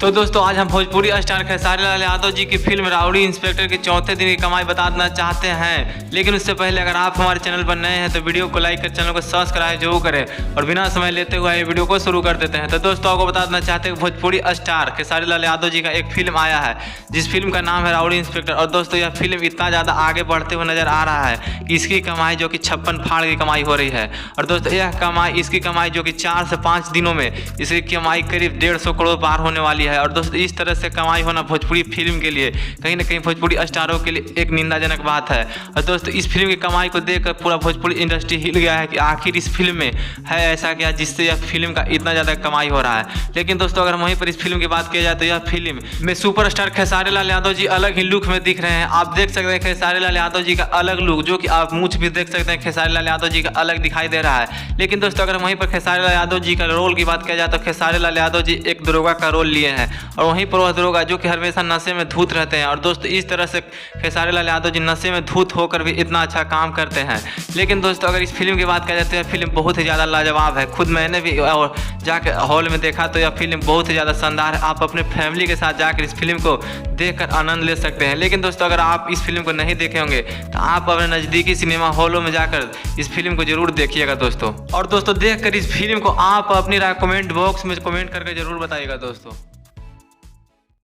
तो दोस्तों आज हम भोजपुरी स्टार खेसारी लाल यादव जी की फिल्म राउडी इंस्पेक्टर के चौथे दिन की कमाई बता देना चाहते हैं। लेकिन उससे पहले अगर आप हमारे चैनल पर नए हैं तो वीडियो को लाइक कर चैनल को सब्सक्राइब जरूर करें और बिना समय लेते हुए ये वीडियो को शुरू कर देते हैं। तो दोस्तों आपको बता देना चाहते हैं कि भोजपुरी स्टार खेसारी लाल यादव जी का एक फिल्म आया है जिस फिल्म का नाम है राउडी इंस्पेक्टर। और दोस्तों यह फिल्म इतना ज़्यादा आगे बढ़ते हुए नजर आ रहा है कि इसकी कमाई जो कि 56 फाड़ की कमाई हो रही है। और दोस्तों इसकी कमाई जो कि 4 से 5 दिनों में इसकी कमाई करीब 150 करोड़ पार होने वाली है। और दोस्तों इस तरह से कमाई होना भोजपुरी फिल्म के लिए कहीं ना कहीं भोजपुरी स्टारों के लिए एक निंदाजनक बात है। और दोस्तों इस फिल्म की कमाई को देखकर पूरा भोजपुरी इंडस्ट्री हिल गया है कि आखिर इस फिल्म में है ऐसा क्या जिससे यह फिल्म का इतना ज़्यादा कमाई हो रहा है। लेकिन दोस्तों अगर वहीं पर इस फिल्म की बात की जाए तो यह फिल्म में सुपरस्टार खेसारी लाल यादव जी अलग ही लुक में दिख रहे हैं। आप देख सकते हैं खेसारी लाल यादव जी का अलग लुक, जो कि आप मुझ भी देख सकते हैं खेसारी लाल यादव जी का अलग दिखाई दे रहा है। लेकिन दोस्तों अगर वहीं पर खेसारी लाल यादव जी का रोल की बात किया जाए तो खेसारी लाल यादव जी एक दरोगा का रोल लिए हैं और वहीं पर वह दरोगा जो कि हमेशा नशे में धूत रहते हैं। और दोस्तों इस तरह से खेसारी लाल यादव जी नशे में धूत होकर भी इतना अच्छा काम करते हैं। लेकिन दोस्तों अगर इस फिल्म की बात किया जाए तो यह फिल्म बहुत ही ज़्यादा लाजवाब है। खुद मैंने भी और जाकर हॉल में देखा तो यह फिल्म बहुत ही ज़्यादा शानदार है। आप अपने फैमिली के साथ जाकर इस फिल्म को देखकर आनंद ले सकते हैं। लेकिन दोस्तों अगर आप इस फिल्म को नहीं देखे होंगे तो आप अपने नज़दीकी सिनेमा हॉलों में जाकर इस फिल्म को जरूर देखिएगा दोस्तों। और दोस्तों देखकर इस फिल्म को आप अपनी राय कमेंट बॉक्स में कमेंट करके जरूर बताइएगा दोस्तों।